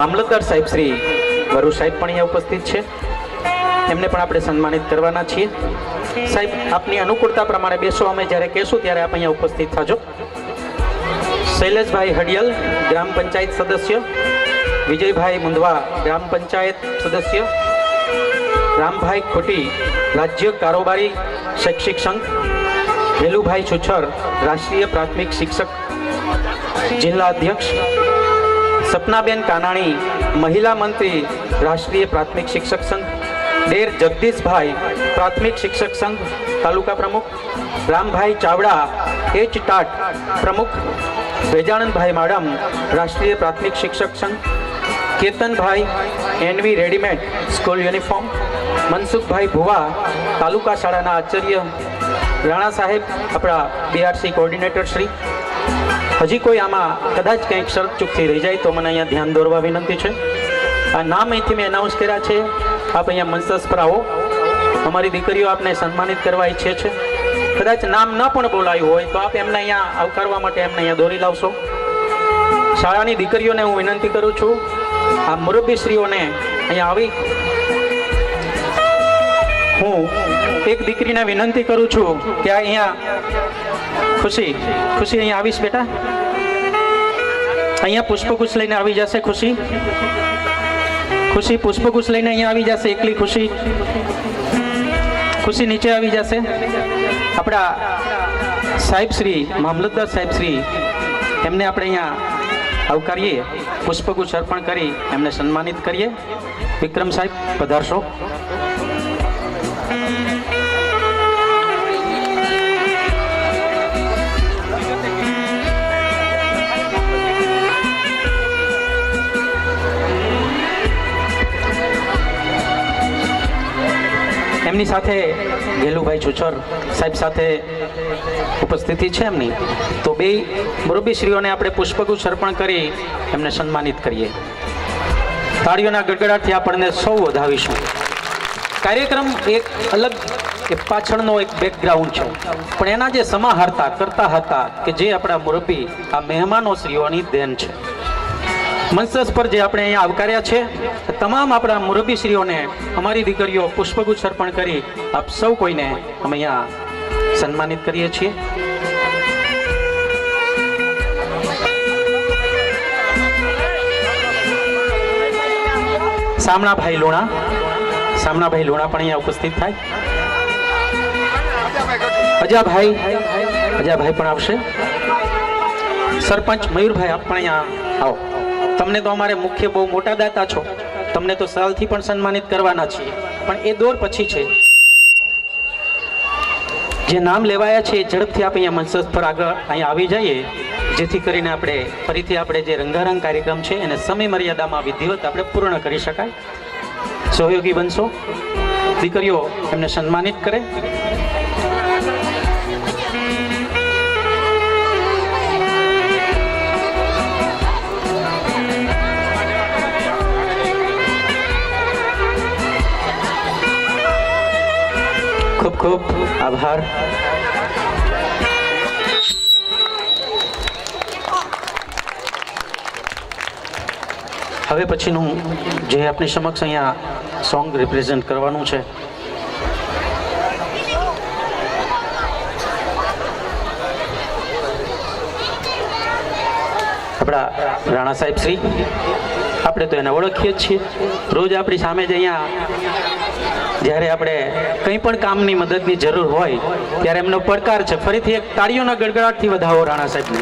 મામલતદાર સાહેબ શ્રી વરુ સાહેબ પણ અહીંયા ઉપસ્થિત છે, એમને પણ આપણે સન્માનિત કરવાના છીએ. સાહેબ, આપની અનુકૂળતા પ્રમાણે બેસો, અમે જ્યારે કહેશું ત્યારે આપ અહીંયા ઉપસ્થિત થજો. શૈલેષભાઈ હડિયલ, ગ્રામ પંચાયત સદસ્ય. વિજયભાઈ મુંદવા, ગ્રામ પંચાયત સદસ્ય. રામભાઈ ખોટી, રાજ્ય કારોબારી શૈક્ષિક સંઘ. વેલુભાઈ છુછર, રાષ્ટ્રીય પ્રાથમિક શિક્ષક જિલ્લા અધ્યક્ષ. સપનાબેન કાનાણી, મહિલા મંત્રી, રાષ્ટ્રીય પ્રાથમિક શિક્ષક સંઘ. ડેર જગદીશભાઈ, પ્રાથમિક શિક્ષક સંઘ તાલુકા પ્રમુખ. રામભાઈ ચાવડા, એચ ટાટ પ્રમુખ. વેજાણનભાઈ માડમ, રાષ્ટ્રીય પ્રાથમિક શિક્ષક સંઘ. Ketanbhai, NV readymade school uniform. Mansukhbhai Bhuva, taluka શાળાના આચાર્ય. રાણા સાહેબ, આપણા બીઆરસી કોઓર્ડિનેટર શ્રી. હજી કોઈ આમાં કદાચ કંઈક શરત ચૂકથી રહી જાય તો મને અહીંયા ધ્યાન દોરવા વિનંતી છે. આ નામ અહીંથી મેં એનાઉન્સ કર્યા છે. આપ અહીંયા મંચ પર આવો. અમારી દીકરીઓ આપને સન્માનિત કરવા ઈચ્છે છે. કદાચ નામ ન પણ બોલાયું હોય તો આપ એમને અહીંયા આવકારવા માટે એમને અહીંયા દોરી લાવશો. શાળાની દીકરીઓને હું વિનંતી કરું છું, આ મુરબ્બીશ્રીઓને અહીંયા આવી. હું એક દીકરીને વિનંતી કરું છું કે અહીંયા ખુશી અહીંયા આવીશ બેટા. અહીંયા પુષ્પગુચ્છ લઈને આવી જશે. ખુશી પુષ્પગુચ્છ લઈને અહીંયા આવી જશે. એકલી ખુશી નીચે આવી જશે. આપણા સાહેબ શ્રી મામલતદાર સાહેબ શ્રી એમને આપણે અહીંયા આવકારીએ, પુષ્પગુચ્છ અર્પણ કરી એમને સન્માનિત કરીએ. વિક્રમ સાહેબ પધારશો. એમની સાથે ગેલુભાઈ છુછર સાહેબ સાથે ઉપસ્થિતિ છે એમની, તો બે મુરબ્બીશ્રીઓને આપણે પુષ્પગુચ્છ અર્પણ કરી એમને સન્માનિત કરીએ. તાળીઓના ગડગડાટથી આપણને સૌ વધાવીશું. કાર્યક્રમ એક અલગ પાછળનો એક બેકગ્રાઉન્ડ છે, પણ એના જે સમાહારતા કરતા હતા કે જે આપણા મુરબ્બી આ મહેમાનો શ્રીઓની દેન છે. મંચ પર જે આપણે અહીંયા આવકાર્યા છે તમામ આપણા મુરબ્બીશ્રીઓને અમારી દીકરીઓ પુષ્પગુચ્છ અર્પણ કરી આપ સૌ કોઈને અમે અહીંયા સન્માનિત કરીએ છીએ. સામણાભાઈ લુણા પણ અહીંયા ઉપસ્થિત થાય. અજાભાઈ પણ આવશે. સરપંચ મયુરભાઈ, આપ પણ અહીંયા આવો. તમને તો અમારે મુખ્ય બહુ મોટા દાતા છો, તમને તો સાલથી પણ સન્માનિત કરવાના છીએ, પણ એ દોર પછી છે. જે નામ લેવાયા છે એ ઝડપથી આપણે અહીંયા મંચ પર આગળ અહીંયા આવી જઈએ, જેથી કરીને આપણે ફરીથી આપણે જે રંગારંગ કાર્યક્રમ છે એને સમય મર્યાદામાં વિધિવત આપણે પૂર્ણ કરી શકાય. સહયોગી બનશો. દીકરીઓ એમને સન્માનિત કરે. ખૂબ ખૂબ આભાર. હવે પછીનું જે આપણી સમક્ષ અહીંયા સોંગ રિપ્રેઝેન્ટ કરવાનું છે, આપણા રાણા સાહેબ શ્રી, આપણે તો એને ઓળખીએ જ છીએ. રોજ આપણી સામે જ અહીંયા જ્યારે આપણે કંઈ પણ કામની મદદની જરૂર હોય ત્યારે એમનો પડકાર છે. ફરીથી એક તાળીઓના ગડગડાટથી વધાવો રાણા સાહેબને.